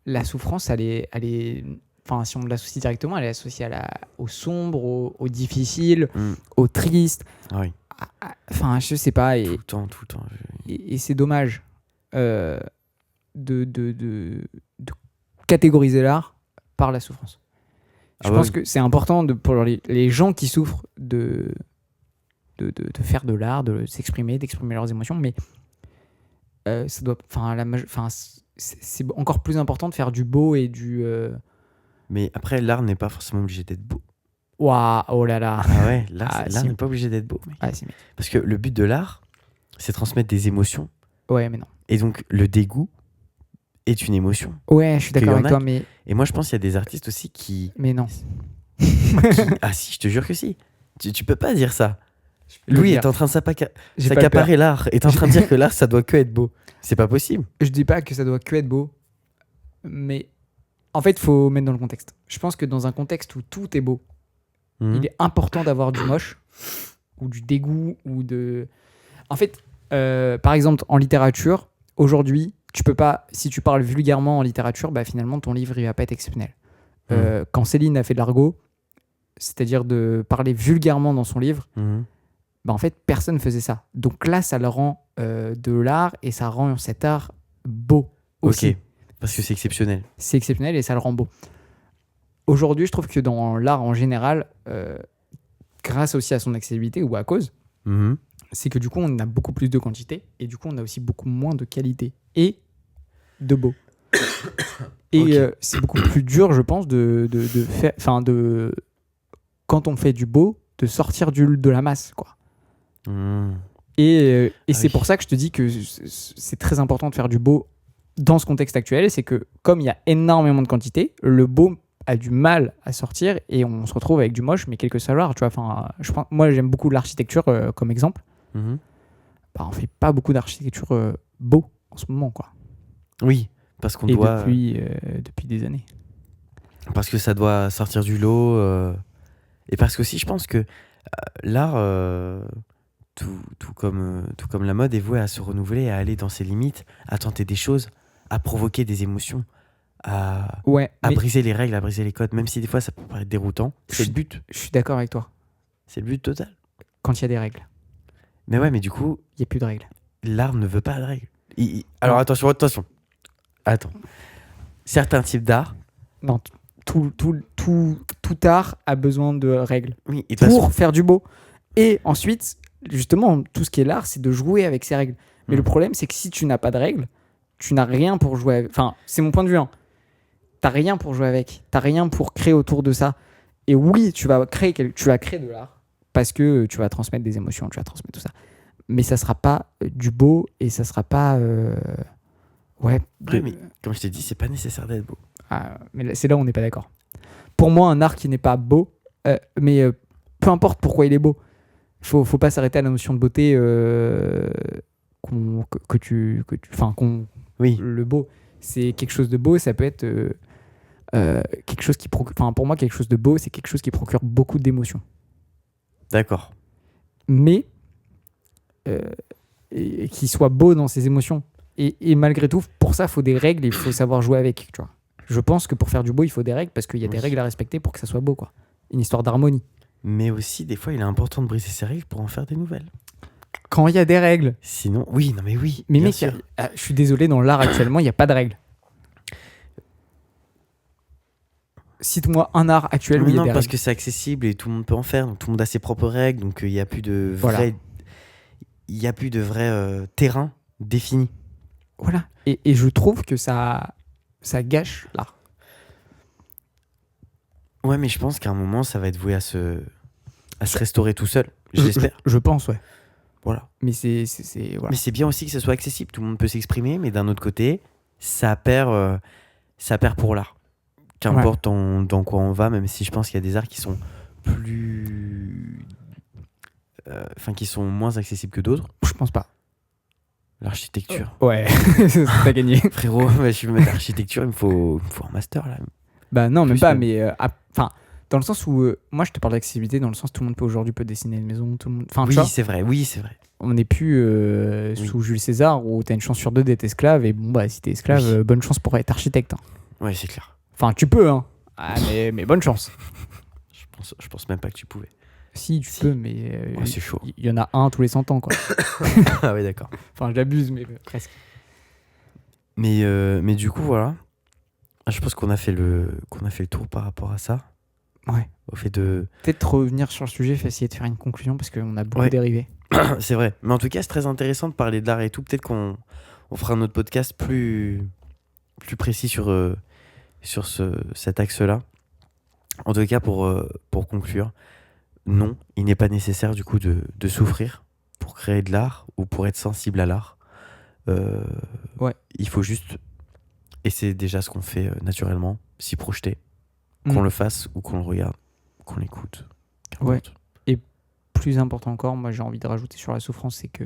la souffrance, elle est. Enfin, si on l'associe directement, elle est associée au sombre, au difficile, Mm. au triste. Ah oui, Enfin, je sais pas. tout le temps, tout le temps. Et c'est dommage de catégoriser l'art par la souffrance. Je Ah bah pense oui. que c'est important pour les gens qui souffrent de faire de l'art, de s'exprimer, d'exprimer leurs émotions, mais ça doit, c'est encore plus important de faire du beau et du Mais après, l'art n'est pas forcément obligé d'être beau. waouh, oh là là. Ah ouais, l'art Ah, l'art si. n'est pas obligé d'être beau, mec. Ah, si, mais- Parce que le but de l'art, c'est transmettre des émotions. ouais, mais non. Et donc, le dégoût est une émotion. Ouais, je suis Qu'il y d'accord en avec a toi, Et moi, je pense qu'il y a des artistes aussi qui... mais non. Ah si, je te jure que si. Tu peux pas dire ça. le Louis dire. est en train de J'ai pas le s'accaparer l'art. Est en train de dire que l'art, ça doit que être beau. C'est pas possible. Je dis pas que ça doit que être beau, mais en fait, faut mettre dans le contexte. Je pense que dans un contexte où tout est beau, Mhm. il est important d'avoir du moche ou du dégoût ou de. En fait, par exemple, en littérature, aujourd'hui, tu peux pas. Si tu parles vulgairement en littérature, bah finalement, ton livre il va pas être exceptionnel. Quand Céline a fait de l'argot, c'est-à-dire de parler vulgairement dans son livre, Mhm. bah en fait, personne faisait ça. Donc là, ça le rend de l'art et ça rend cet art beau aussi. Ok. Parce que c'est exceptionnel. C'est exceptionnel et ça le rend beau. Aujourd'hui, je trouve que dans l'art en général, grâce aussi à son accessibilité ou à cause, Mhm. c'est que du coup, on a beaucoup plus de quantité et du coup, on a aussi beaucoup moins de qualité et de beau. Et Ok. c'est beaucoup plus dur, je pense, de faire, quand on fait du beau, de sortir de la masse, quoi. Mhm. Et Ah c'est oui. pour ça que je te dis que c'est très important de faire du beau dans ce contexte actuel. C'est que comme il y a énormément de quantité, le beau a du mal à sortir et on se retrouve avec du moche, mais quel que soit l'art. Tu vois, moi, j'aime beaucoup l'architecture comme exemple. Mhm. Bah, on fait pas beaucoup d'architecture beau en ce moment, quoi. Oui, parce qu'on Et doit... depuis des années. Parce que ça doit sortir du lot. Et parce que aussi, je pense que l'art, tout comme la mode, est voué à se renouveler, à aller dans ses limites, à tenter des choses, à provoquer des émotions, à Ouais, mais briser les règles, à briser les codes, même si des fois ça peut paraître déroutant. C'est le but. je suis d'accord avec toi. C'est le but total. Quand il y a des règles, Mais ouais, mais du coup, il n'y a plus de règles. l'art ne veut pas de règles. Alors attention. Attends. Certains types d'art, Non, tout art a besoin de règles. oui, et de toute Pour façon, faire du beau. Et ensuite, justement, tout ce qui est l'art, c'est de jouer avec ces règles. Mais Mm. le problème, c'est que si tu n'as pas de règles, tu n'as rien pour jouer avec. Enfin, c'est mon point de vue. Hein. T'as rien pour jouer avec. T'as rien pour créer autour de ça. Et oui, tu vas créer de l'art. parce que tu vas transmettre des émotions, tu vas transmettre tout ça. Mais ça sera pas du beau et ça sera pas Ouais, mais comme je t'ai dit, c'est pas nécessaire d'être beau. mais c'est là où on n'est pas d'accord. Pour moi, un art qui n'est pas beau, mais peu importe pourquoi il est beau, faut pas s'arrêter à la notion de beauté Oui, le beau. C'est quelque chose de beau, ça peut être quelque chose qui procure. Enfin, pour moi, quelque chose de beau, c'est quelque chose qui procure beaucoup d'émotions. d'accord. Mais et qui soit beau dans ses émotions. Et malgré tout, pour ça, il faut des règles, il faut savoir jouer avec. Tu vois. Je pense que pour faire du beau, il faut des règles parce qu'il y a des Oui. règles à respecter pour que ça soit beau. Quoi. Une histoire d'harmonie. Mais aussi, des fois, il est important de briser ses règles pour en faire des nouvelles. Quand il y a des règles. Sinon, oui, non mais oui. Mais bien mec, sûr. je suis désolé, dans l'art actuellement, il n'y a pas de règles. Cite-moi un art actuel où il y a Non, des parce règles. que c'est accessible et tout le monde peut en faire, donc tout le monde a ses propres règles, donc il n'y a plus de Voilà. vrai, il y a plus de vrai terrain défini. Voilà. Et je trouve que ça gâche l'art. Ouais, mais je pense qu'à un moment, ça va être voué à se restaurer tout seul. J'espère. Je pense, ouais. Voilà. Mais c'est voilà. Mais c'est bien aussi que ce soit accessible. Tout le monde peut s'exprimer, mais d'un autre côté, ça perd pour l'art. Qu'importe dans quoi on va, même si je pense qu'il y a des arts qui sont plus. Qui sont moins accessibles que d'autres. Je pense pas. L'architecture. Ouais, t'as gagné. Frérot, je veux mettre l'architecture, il me faut un master là. Bah non, même Plus pas, même. mais enfin, dans le sens où moi je te parle d'accessibilité, dans le sens où tout le monde peut dessiner une maison, tout le monde. Enfin, tu vois, Oui, c'est vrai. on n'est plus Oui. sous Jules César où t'as une chance sur deux d'être esclave et bon bah si t'es esclave, Oui. bonne chance pour être architecte. Hein. Ouais, c'est clair. Enfin, tu peux, hein. Mais bonne chance. Je pense même pas que tu pouvais. Si tu peux, mais Ouais, c'est chaud. il y en a un tous les 100 ans, quoi. Ah ouais, d'accord. Enfin, j'abuse, mais presque. Mais du coup, voilà. Je pense qu'on a fait le tour par rapport à ça. Ouais. Au fait de. Peut-être revenir sur le sujet, essayer de faire une conclusion parce qu'on a beaucoup Ouais. dérivé. C'est vrai. Mais en tout cas, c'est très intéressant de parler de l'art et tout. Peut-être qu'on fera un autre podcast plus précis sur cet axe-là. En tout cas, pour conclure, non, il n'est pas nécessaire du coup de souffrir pour créer de l'art ou pour être sensible à l'art. Ouais. Il faut juste, et c'est déjà ce qu'on fait naturellement, s'y projeter. Qu'on le fasse ou qu'on le regarde, qu'on l'écoute. Ouais. Qu'importe. Plus important encore, moi j'ai envie de rajouter sur la souffrance, c'est que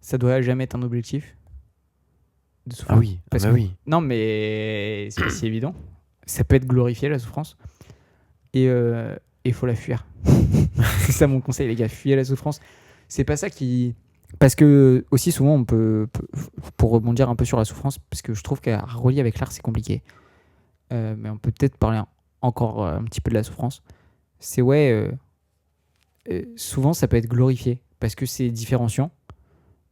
ça doit jamais être un objectif de souffrir. Ah oui, Parce bah que- oui. Non, mais c'est pas si évident. Ça peut être glorifié la souffrance et il faut la fuir. C'est ça mon conseil, les gars, fuyez la souffrance. C'est pas ça qui. Parce que aussi souvent on peut pour rebondir un peu sur la souffrance, parce que je trouve qu'à relier avec l'art c'est compliqué. Mais on peut peut-être parler encore un petit peu de la souffrance. C'est souvent ça peut être glorifié parce que c'est différenciant,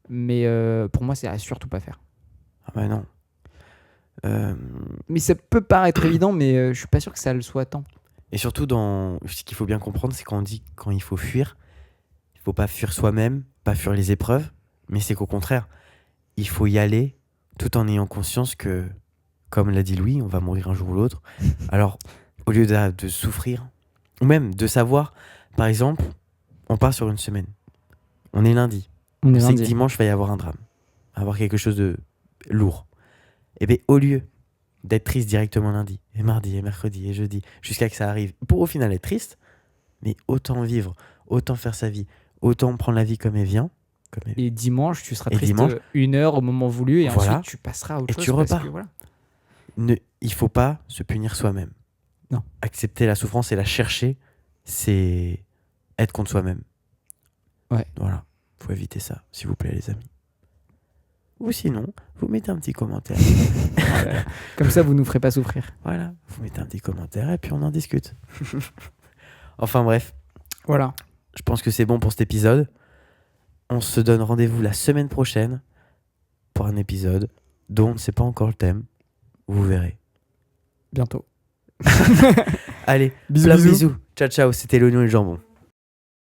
mais pour moi c'est à surtout pas faire. Ah bah non. Mais ça peut paraître évident, mais je suis pas sûr que ça le soit tant. Et surtout, ce qu'il faut bien comprendre, c'est quand on dit quand il faut fuir, il faut pas fuir soi-même, pas fuir les épreuves, mais c'est qu'au contraire, il faut y aller tout en ayant conscience que, comme l'a dit Louis, on va mourir un jour ou l'autre. Alors, au lieu de souffrir, ou même de savoir, par exemple, on part sur une semaine. On est lundi. On On est sait que lundi. dimanche, il va y avoir un drame. Il va y avoir quelque chose de lourd. Et bien, au lieu d'être triste directement lundi, et mardi, et mercredi, et jeudi, jusqu'à que ça arrive, pour au final être triste, mais autant vivre, autant faire sa vie, autant prendre la vie comme elle vient. Et dimanche, tu seras Et triste dimanche, 1 heure au moment voulu, et voilà. ensuite tu passeras à autre Et chose. tu parce repars. que, voilà. Il faut pas se punir soi-même. Non. Accepter la souffrance et la chercher, c'est être contre soi-même. Ouais. Voilà. Faut éviter ça, s'il vous plaît, les amis. Ou sinon, vous mettez un petit commentaire. Voilà. Comme ça, vous nous ferez pas souffrir. Voilà, vous mettez un petit commentaire et puis on en discute. Enfin bref, Voilà. je pense que c'est bon pour cet épisode. On se donne rendez-vous la semaine prochaine pour un épisode dont on ne sait pas encore le thème. Vous verrez. Bientôt. Allez, Bisous, plein de bisous. bisous. Ciao, ciao. C'était l'oignon et le jambon.